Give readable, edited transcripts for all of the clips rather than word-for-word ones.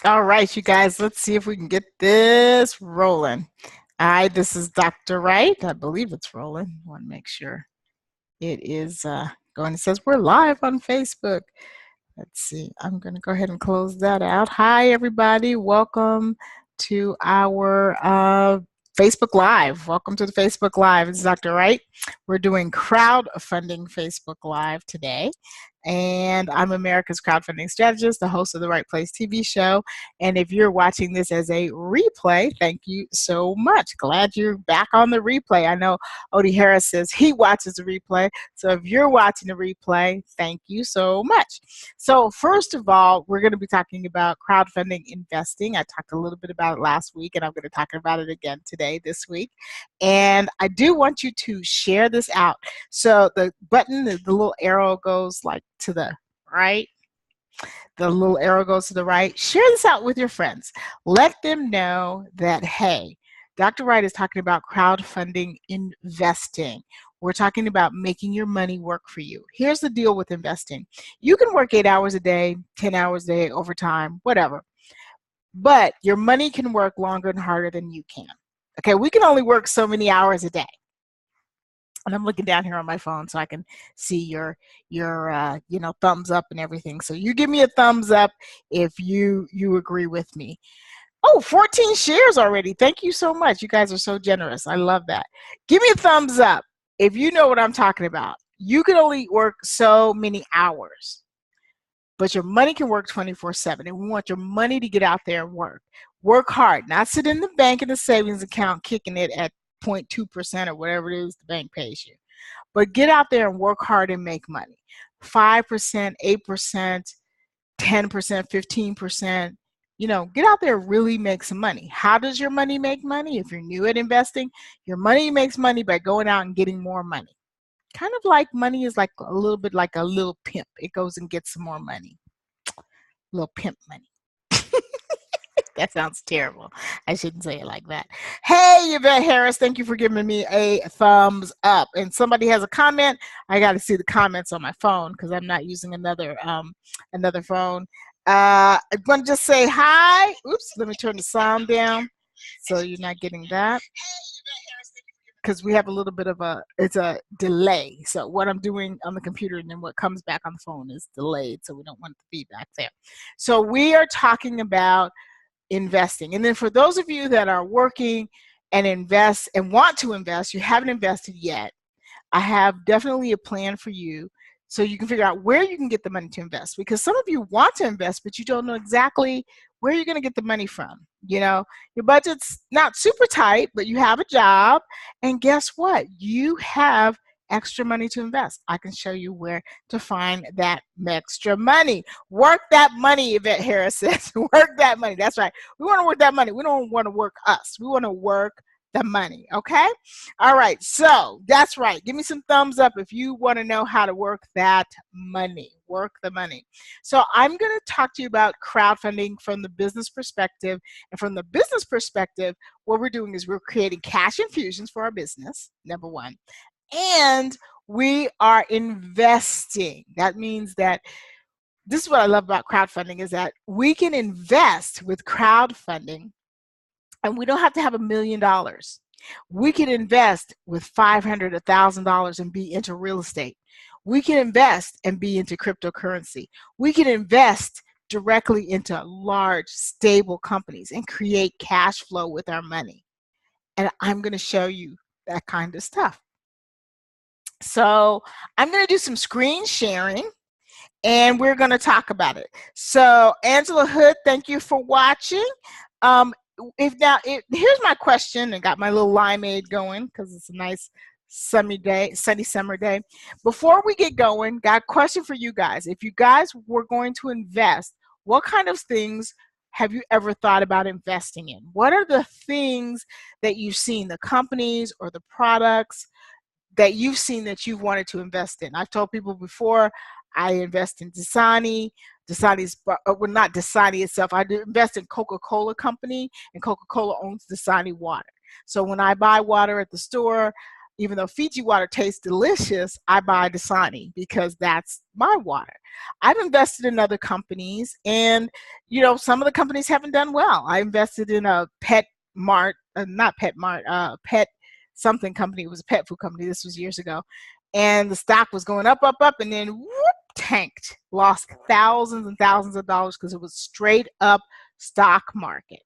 All right, you guys, let's see if we can get this rolling. Hi, this is Dr. Wright. I believe it's rolling. I want to make sure it is going. It says we're live on Facebook. Let's see. I'm going to go ahead and close that out. Hi, everybody. Welcome to our Facebook Live. Welcome to the Facebook Live. This is Dr. Wright. We're doing crowdfunding Facebook Live today. And I'm America's crowdfunding strategist, the host of the Right Place TV show. And if you're watching this as a replay, thank you so much. Glad you're back on the replay. I know Odie Harris says he watches the replay. So if you're watching the replay, thank you so much. So first of all, we're going to be talking about crowdfunding investing. I talked a little bit about it last week, and I'm going to talk about it again today, this week. And I do want you to share this out. So the button, the little arrow goes like to the right. The little arrow goes to the right. Share this out with your friends. Let them know that, hey, Dr. Wright is talking about crowdfunding investing. We're talking about making your money work for you. Here's the deal with investing. You can work 8 hours a day, 10 hours a day, overtime, whatever. But your money can work longer and harder than you can. Okay, we can only work so many hours a day. And I'm looking down here on my phone so I can see your thumbs up and everything. So you give me a thumbs up if you agree with me. Oh, 14 shares already. Thank you so much. You guys are so generous. I love that. Give me a thumbs up if you know what I'm talking about. You can only work so many hours, but your money can work 24/7. And we want your money to get out there and work. Work hard, not sit in the bank in the savings account kicking it at 0.2% or whatever it is the bank pays you. But get out there and work hard and make money. 5%, 8%, 10%, 15%. Get out there and really make some money. How does your money make money? If you're new at investing, your money makes money by going out and getting more money. Kind of like money is like a little bit like a little pimp. It goes and gets some more money. Little pimp money. That sounds terrible. I shouldn't say it like that. Hey, Yvette Harris, thank you for giving me a thumbs up. And somebody has a comment. I got to see the comments on my phone because I'm not using another phone. I'm going to just say hi. Oops, let me turn the sound down so you're not getting that. Because we have a little bit of it's a delay. So what I'm doing on the computer and then what comes back on the phone is delayed. So we don't want the feedback there. So we are talking about investing. And then for those of you that are working and invest and want to invest, you haven't invested yet, I have definitely a plan for you so you can figure out where you can get the money to invest. Because some of you want to invest, but you don't know exactly where you're going to get the money from. Your budget's not super tight, but you have a job. And guess what? You have extra money to invest. I can show you where to find that extra money. Work that money, Yvette Harris says. Work that money. That's right. We want to work that money. We don't want to work us. We want to work the money. Okay? All right. So that's right. Give me some thumbs up if you want to know how to work that money. Work the money. So I'm going to talk to you about crowdfunding from the business perspective. And from the business perspective, what we're doing is we're creating cash infusions for our business, number one. And we are investing. That means that this is what I love about crowdfunding is that we can invest with crowdfunding and we don't have to have $1 million. We can invest with $500, $1,000 and be into real estate. We can invest and be into cryptocurrency. We can invest directly into large, stable companies and create cash flow with our money. And I'm going to show you that kind of stuff. So I'm going to do some screen sharing and we're going to talk about it. So Angela Hood, thank you for watching. Here's my question, and got my little limeade going because it's a nice sunny summer day. Before we get going, got a question for you guys. If you guys were going to invest, what kind of things have you ever thought about investing in? What are the things that you've seen, the companies or the products that you've seen that you've wanted to invest in? I've told people before, I invest in Dasani. Dasani's, well, not Dasani itself. I invest in Coca-Cola Company, and Coca-Cola owns Dasani water. So when I buy water at the store, even though Fiji water tastes delicious, I buy Dasani because that's my water. I've invested in other companies, and some of the companies haven't done well. I invested in a Pet Mart, not Pet Mart, Pet something company. It was a pet food company. This was years ago, and the stock was going up, up, up, and then whoop, tanked. Lost thousands and thousands of dollars because it was straight up stock market,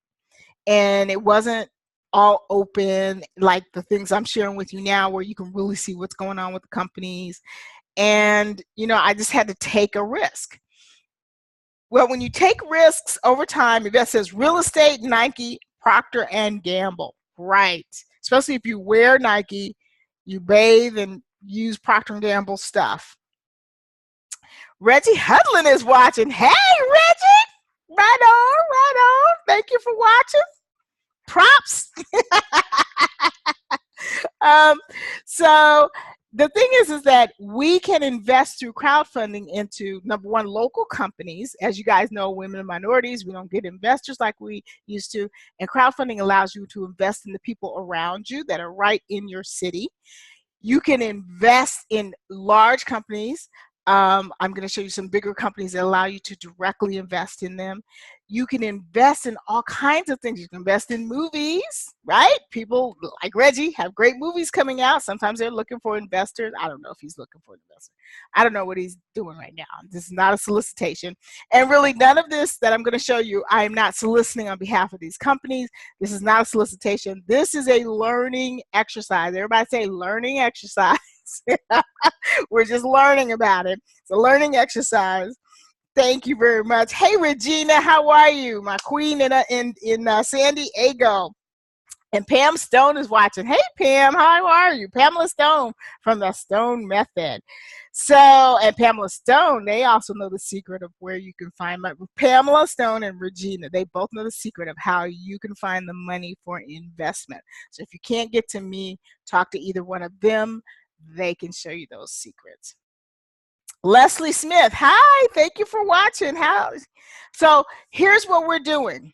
and it wasn't all open like the things I'm sharing with you now, where you can really see what's going on with the companies. And I just had to take a risk. Well, when you take risks over time, that says real estate, Nike, Procter and Gamble, right? Especially if you wear Nike, you bathe and use Procter and Gamble stuff. Reggie Hudlin is watching. Hey, Reggie! Right on, right on. Thank you for watching. Props. So the thing is that we can invest through crowdfunding into, number one, local companies. As you guys know, women and minorities, we don't get investors like we used to. And crowdfunding allows you to invest in the people around you that are right in your city. You can invest in large companies. I'm going to show you some bigger companies that allow you to directly invest in them. You can invest in all kinds of things. You can invest in movies, right? People like Reggie have great movies coming out. Sometimes they're looking for investors. I don't know if he's looking for an investor. I don't know what he's doing right now. This is not a solicitation. And really, none of this that I'm going to show you, I am not soliciting on behalf of these companies. This is not a solicitation. This is a learning exercise. Everybody say learning exercise. We're just learning about it. It's a learning exercise. Thank you very much. Hey, Regina, how are you? My queen in San Diego. And Pam Stone is watching. Hey, Pam, how are you? Pamela Stone from the Stone Method. So, and Pamela Stone, they also know the secret of where you can find money. Pamela Stone and Regina, they both know the secret of how you can find the money for investment. So if you can't get to me, talk to either one of them. They can show you those secrets. Leslie Smith, hi, thank you for watching. So here's what we're doing.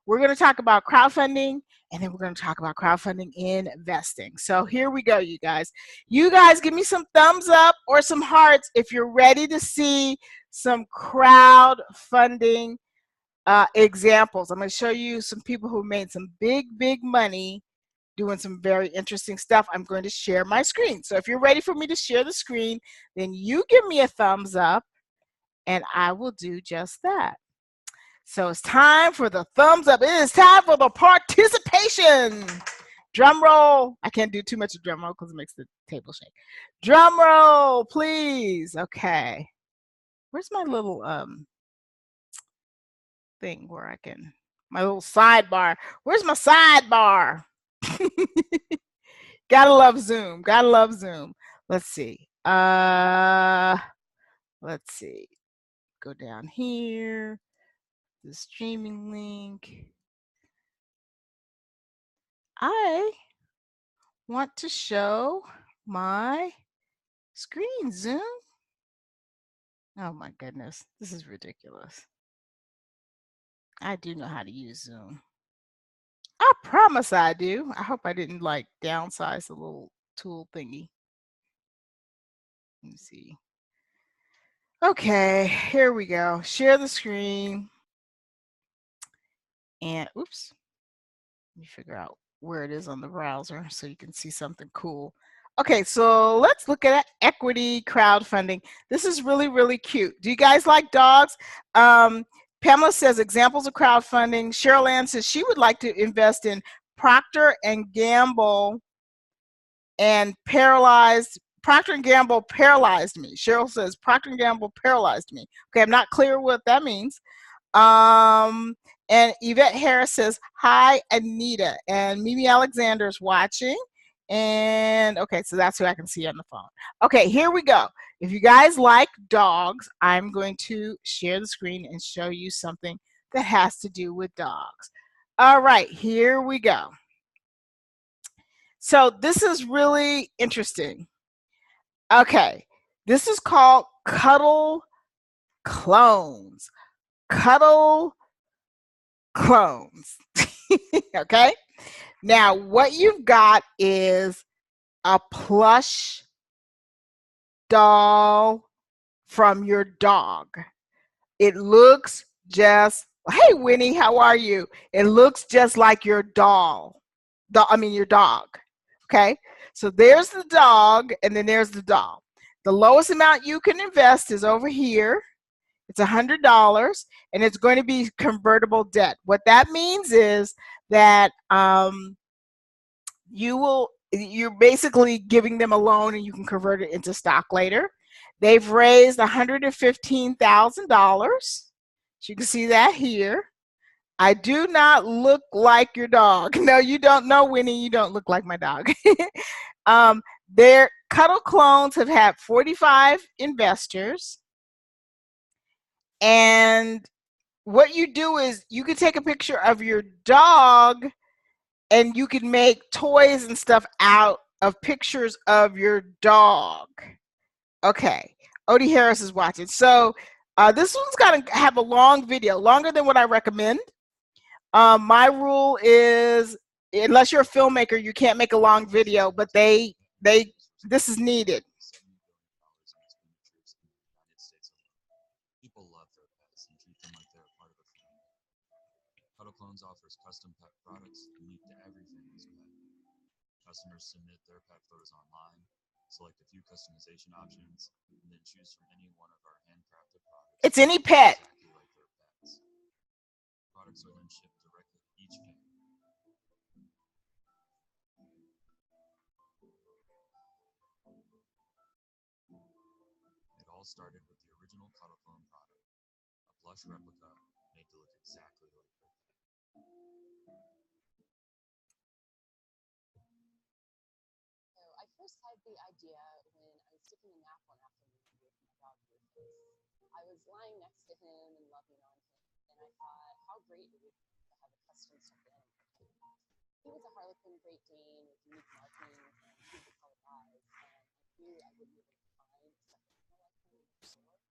We're going to talk about crowdfunding, and then we're going to talk about crowdfunding in investing. So here we go, you guys. You guys give me some thumbs up or some hearts if you're ready to see some crowdfunding examples. I'm going to show you some people who made some big money doing some very interesting stuff. I'm going to share my screen. So if you're ready for me to share the screen, then you give me a thumbs up and I will do just that. So it's time for the thumbs up. It is time for the participation. Drum roll. I can't do too much of drum roll because it makes the table shake. Drum roll, please. Okay. Where's my little thing where I can, my little sidebar. Where's my sidebar? Gotta love Zoom. Gotta love Zoom. Let's see. Let's see. Go down here. The streaming link. I want to show my screen. Zoom. Oh my goodness. This is ridiculous. I do know how to use Zoom. I promise I do. I hope I didn't like downsize the little tool thingy. Let me see. Okay, here we go. Share the screen. And oops. Let me figure out where it is on the browser so you can see something cool. Okay, so let's look at equity crowdfunding. This is really cute. Do you guys like dogs? Pamela says examples of crowdfunding. Cheryl Ann says she would like to invest in Procter and Gamble and Procter and Gamble paralyzed me. Cheryl says Procter and Gamble paralyzed me. Okay, I'm not clear what that means. And Yvette Harris says, hi, Anita. And Mimi Alexander is watching. And okay, so that's who I can see on the phone. Okay, here we go. If you guys like dogs, I'm going to share the screen and show you something that has to do with dogs. All right, here we go. So this is really interesting. Okay, this is called Cuddle Clones. Cuddle Clones. Okay, now what you've got is a plush doll from your dog. It looks just, hey Winnie, how are you? It looks just like your doll. Your dog. Okay. So there's the dog and then there's the doll. The lowest amount you can invest is over here. It's $100 and it's going to be convertible debt. What that means is that you're basically giving them a loan and you can convert it into stock later. They've raised $115,000. You can see that here. I do not look like your dog. No, you don't know, Winnie. You don't look like my dog. Their Cuddle clones have had 45 investors. And what you do is you can take a picture of your dog and you can make toys and stuff out of pictures of your dog. Okay, Odie Harris is watching. So this one's got to have a long video, longer than what I recommend. My rule is, unless you're a filmmaker, you can't make a long video, but this is needed. People love their pets and treat them like they're a part of a family. Cuddle Clones offers custom pet products unique to every family's pet. Customers submit their pet photos online, select a few customization options, and then choose from any one of our handcrafted products. It's any pet. Exactly like their pets. Products are then shipped directly to each family. It all started with the original Cuddle Clone product, a plush replica made to look exactly like their pet. So I first had the idea when I was taking a nap one afternoon with my dog Rufus. I was lying next to him and loving on him, and I thought how great it would be to have a custom stuffed animal. He was a Harlequin Great Dane with unique markings and beautiful colored eyes, and I knew I wouldn't be able to find a stuffed animal like him in the store.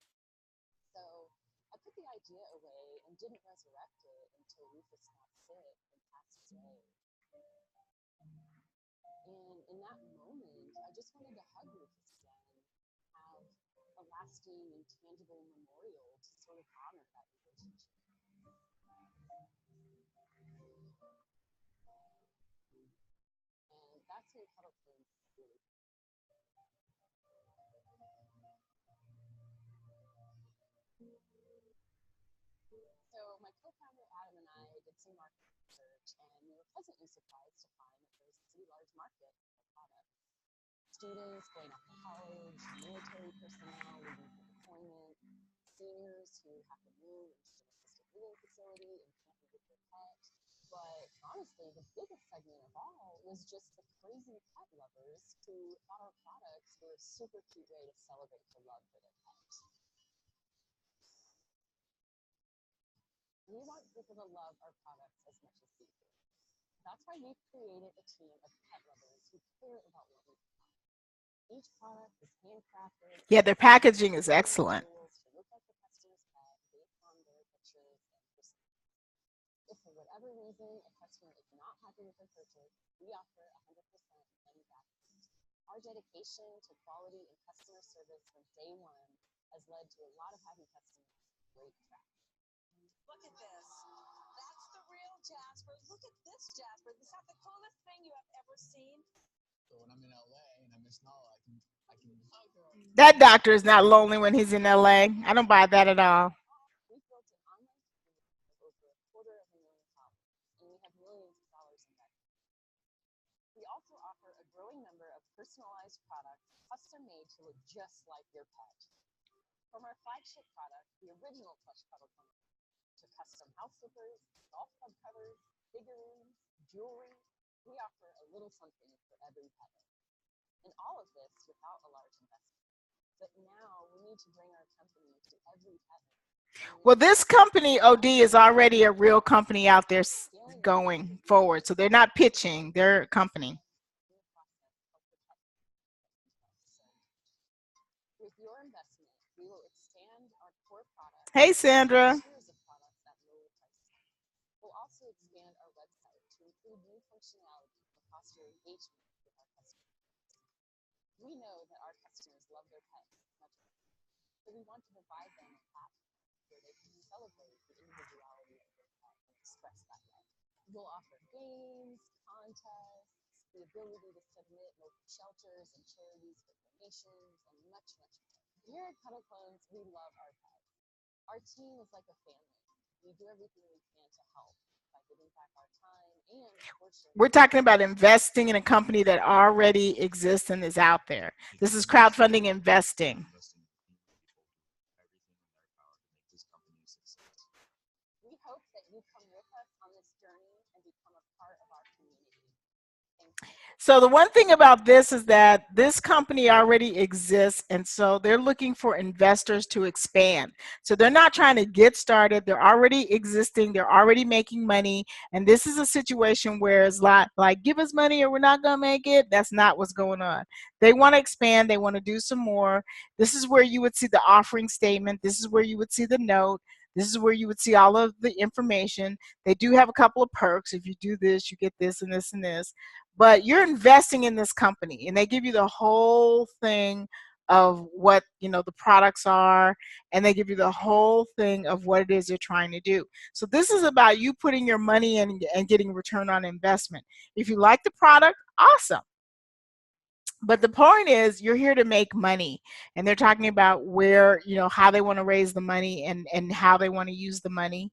So I put the idea away and didn't resurrect it until Rufus got sick and passed away. And in that moment, I just wanted to hug Rufus again and have a lasting and tangible memorial to sort of honor that relationship. And that's when Cuddle Clones really. So my co-founder Adam and I did some market research, and we were pleasantly surprised to find that there's a pretty large market for our products. Students going off to college, military personnel leaving for deployment, seniors who have to move into an assisted living facility and can't live with their pet. But honestly, the biggest segment of all was just the crazy pet lovers who thought our products were a super cute way to celebrate the love for their pet. We want people to love our products as much as we do. That's why we've created a team of pet lovers who care about what we provide. Each product is handcrafted. Yeah, their packaging is excellent. To look like the customer's pet based on their pictures and personality. If for whatever reason a customer is not happy with their purchase, we offer 100% money back. Our dedication to quality and customer service from day one has led to a lot of happy customers and great traffic. Look at this. That's the real Jasper. Look at this Jasper. Is that the coolest thing you have ever seen? So when I'm in LA and I miss Nala, I can hug her. That doctor is not lonely when he's in LA. I don't buy that at all. We've built an online community of over 250,000 followers, and we have millions of dollars in revenue. We also offer a growing number of personalized products custom made to look just like your pet. From our flagship product, the original plush cuddle cone, to custom house slippers, golf club covers, figurines, jewelry, we offer a little something for every pet owner. And all of this without a large investment. But now we need to bring our company to every pet owner. Well, this company, OD, is already a real company out there going forward. So they're not pitching, they're a company. With your investment, we will expand our core products. Hey, Sandra. Tiers of products at lower price points. We'll also expand our website to include new functionality to foster engagement with our customers. We know that our customers love their pets as much as we do, so we want to provide them a platform where they can celebrate the individuality of their pet and express that way. We'll offer games, contests, the ability to submit local shelters and charities for donations, and much, much more. Here at Cuddle Clones, we love our pets. Our team is like a family. We do everything we can to help by giving back our time and, of course, We're sharing. talking about investing in a company that already exists and is out there. This is crowdfunding investing. Investing in people who do everything in their power to make this company a success. We hope that you come with us on this journey and become a part of our community. Thank you. So the one thing about this is that this company already exists, and so they're looking for investors to expand. So they're not trying to get started. They're already existing. They're already making money. And this is a situation where it's like give us money or we're not going to make it. That's not what's going on. They want to expand. They want to do some more. This is where you would see the offering statement. This is where you would see the note. This is where you would see all of the information. They do have a couple of perks. If you do this, you get this and this and this. But you're investing in this company, and they give you the whole thing of what the products are, and they give you the whole thing of what it is you're trying to do. So this is about you putting your money in and getting return on investment. If you like the product, awesome. But the point is you're here to make money, and they're talking about where how they want to raise the money and how they want to use the money,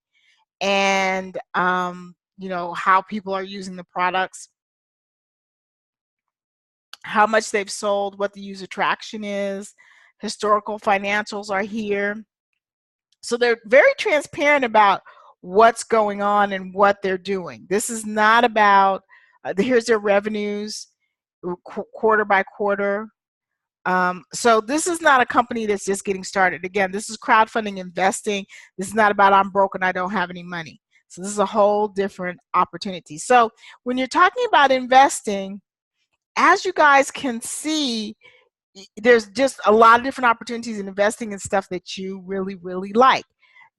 and how people are using the products, how much they've sold, what the user traction is. Historical financials are here. So they're very transparent about what's going on and what they're doing. This is not about, here's their revenues quarter by quarter. So this is not a company that's just getting started. Again, this is crowdfunding investing. This is not about I'm broke and I don't have any money. So this is a whole different opportunity. So when you're talking about investing, as you guys can see, there's just a lot of different opportunities in investing in stuff that you really, really like.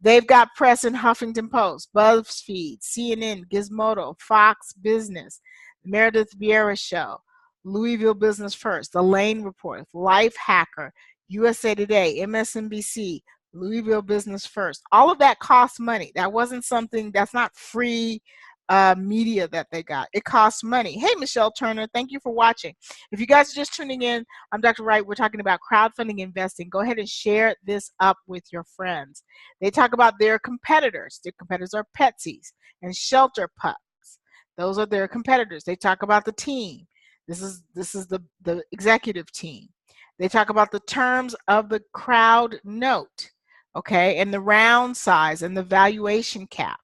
They've got press in Huffington Post, BuzzFeed, CNN, Gizmodo, Fox Business, the Meredith Vieira Show, Louisville Business First, The Lane Report, Life Hacker, USA Today, MSNBC, Louisville Business First. All of that costs money. That wasn't something that's not free media that they got. It costs money. Hey, Michelle Turner, thank you for watching. If you guys are just tuning in, I'm Dr. Wright. We're talking about crowdfunding investing. Go ahead and share this up with your friends. They talk about their competitors. Their competitors are Petsies and Shelter Pups. Those are their competitors. They talk about the team. This is the executive team. They talk about the terms of the crowd note, okay, and the round size and the valuation cap.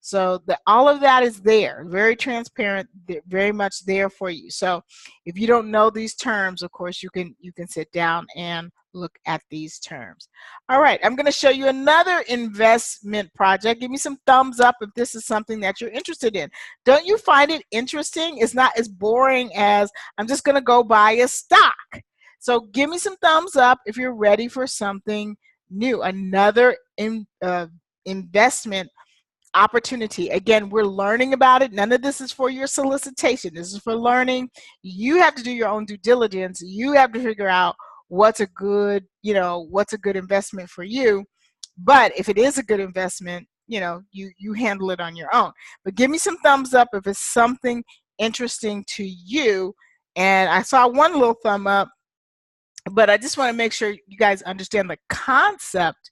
So all of that is there, very transparent, very much there for you. So if you don't know these terms, of course, you can sit down and look at these terms. All right, I'm going to show you another investment project. Give me some thumbs up if this is something that you're interested in. Don't you find it interesting? It's not as boring as I'm just going to go buy a stock. So give me some thumbs up if you're ready for something new, another investment opportunity. Again, we're learning about it. None of this is for your solicitation. This is for learning. You have to do your own due diligence. You have to figure out what's a good investment for you. But if it is a good investment, you handle it on your own. But give me some thumbs up if it's something interesting to you. And I saw one little thumb up, but I just want to make sure you guys understand the concept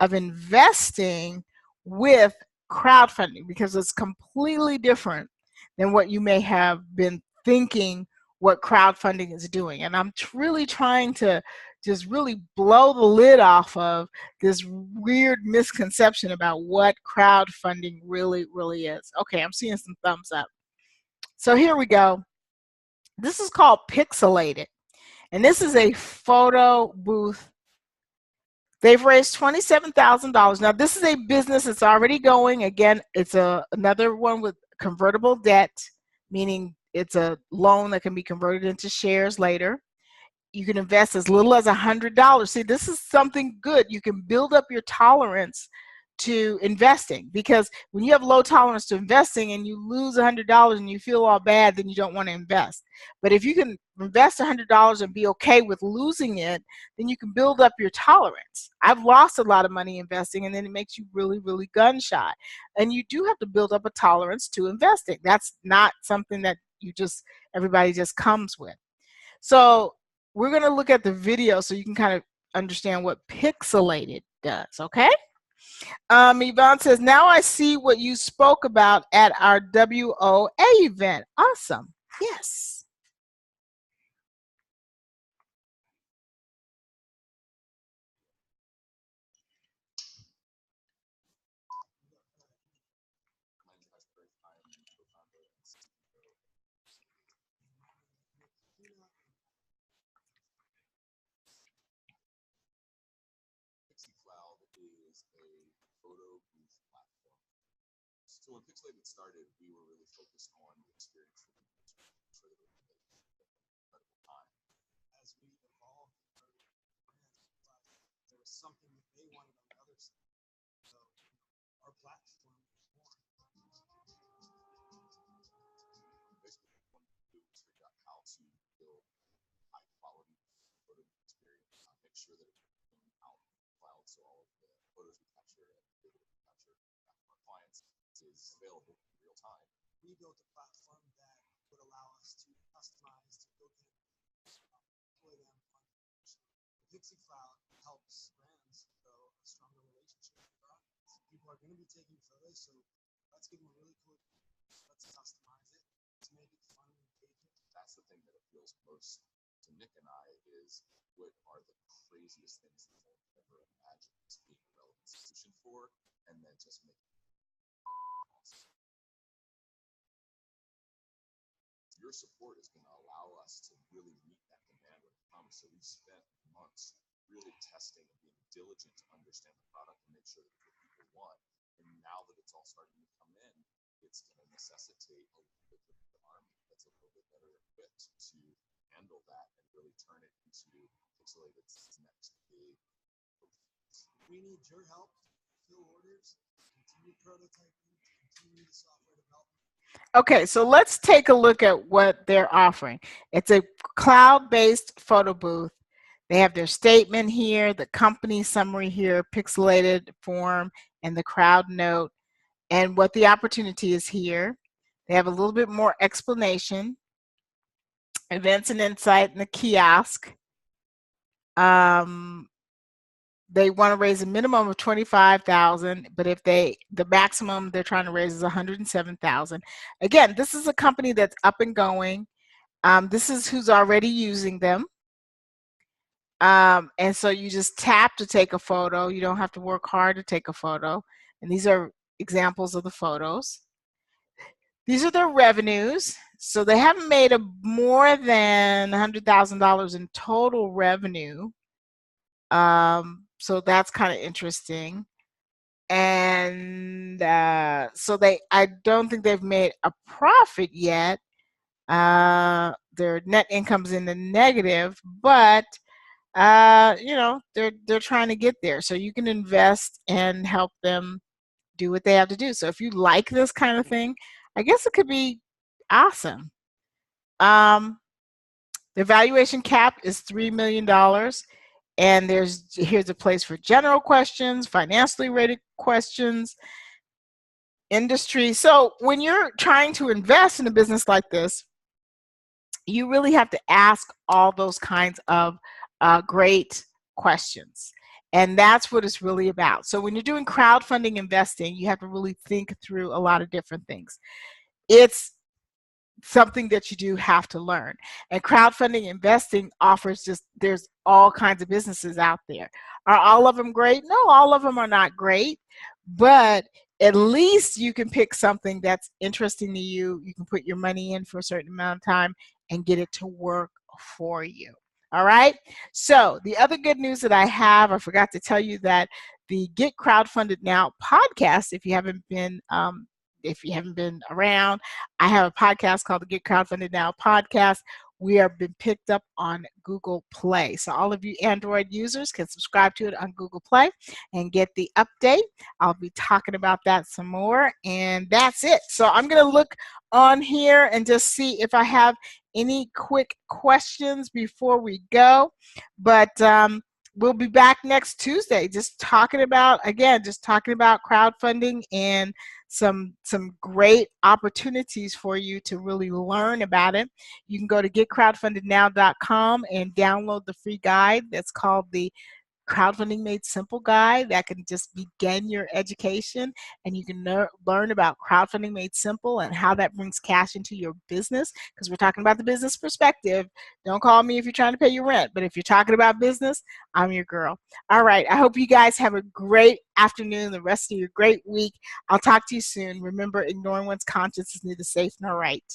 of investing with crowdfunding, because it's completely different than what you may have been thinking what crowdfunding is doing. And I'm really trying to just really blow the lid off of this weird misconception about what crowdfunding really, really is. Okay, I'm seeing some thumbs up. So here we go. This is called Pixelated, and this is a photo booth. They've raised $27,000. Now, this is a business that's already going. Again, it's another one with convertible debt, meaning it's a loan that can be converted into shares later. You can invest as little as $100. See, this is something good. You can build up your tolerance to investing, because when you have low tolerance to investing and you lose $100 and you feel all bad, then you don't want to invest. But if you can invest $100 and be okay with losing it, then you can build up your tolerance. I've lost a lot of money investing, and then it makes you really, really gun shy. And you do have to build up a tolerance to investing. That's not something that everybody just comes with. So we're going to look at the video so you can kind of understand what pixelated does, okay? Yvonne says, now I see what you spoke about at our WOA event. Awesome. Yes. Cloud is a photo booth platform. So when Pixelated started, we were really focused on the experience for the user, so that it would make incredible time. As we evolved, there was something that they wanted on the other side. So our platform was born. Basically, what we wanted to do was figure out how to build high quality photo experience, make sure that it came out in the cloud, so all of the photos we capture and the data we capture back from our clients is available in real time. We built a platform that would allow us to customize, to build campaigns, deploy them on the Pixie Cloud helps brands grow a stronger relationship with their audience. People are going to be taking photos, so let's give them a really cool experience. Let's customize it to make it fun and engaging. That's the thing that appeals most to Nick and I, is what are the craziest things that they'll ever imagine being a relevant solution for, and then just make it awesome. Your support is going to allow us to really meet that demand when it comes. So we've spent months really testing and being diligent to understand the product and make sure that it's what people want. And now that it's all starting to come in, it's going to necessitate a little bit of the army that's a little bit better equipped to handle that and really turn it into Pixelated's next big. We need your help to fill orders, continue prototyping, continue the software development. Okay, so let's take a look at what they're offering. It's a cloud-based photo booth. They have their statement here, the company summary here, pixelated form, and the crowd note, and what the opportunity is here. They have a little bit more explanation. Events and insight in the kiosk. They want to raise a minimum of $25,000, but if the maximum they're trying to raise is $107,000. Again, this is a company that's up and going. This is who's already using them. And so you just tap to take a photo. You don't have to work hard to take a photo. And these are examples of the photos. These are their revenues. So they haven't made more than $100,000 in total revenue. So that's kind of interesting. And so I don't think they've made a profit yet. Their net income's in the negative, but you know, they're trying to get there. So you can invest and help them do what they have to do. So if you like this kind of thing, I guess it could be awesome. The valuation cap is $3 million. And here's a place for general questions, financially rated questions, industry. So when you're trying to invest in a business like this, you really have to ask all those kinds of great questions. And that's what it's really about. So when you're doing crowdfunding investing, you have to really think through a lot of different things. It's something that you do have to learn. And crowdfunding investing offers there's all kinds of businesses out there. Are all of them great? No, all of them are not great, but at least you can pick something that's interesting to you. You can put your money in for a certain amount of time and get it to work for you. All right. So the other good news that I have, I forgot to tell you that the Get Crowdfunded Now podcast, if you haven't been around, I have a podcast called the Get Crowdfunded Now podcast, we have been picked up on Google Play. So all of you Android users can subscribe to it on Google Play and get the update. I'll be talking about that some more, and that's it. So I'm going to look on here and just see if I have any quick questions before we go. But we'll be back next Tuesday just talking about, again, just talking about crowdfunding and some great opportunities for you to really learn about it. You can go to getcrowdfundednow.com and download the free guide that's called the Crowdfunding Made Simple guide that can just begin your education, and you can learn about crowdfunding made simple and how that brings cash into your business, because we're talking about the business perspective. Don't call me if you're trying to pay your rent, but if you're talking about business, I'm your girl. All right, I hope you guys have a great afternoon, the rest of your great week. I'll talk to you soon. Remember, ignoring one's conscience is neither safe nor right.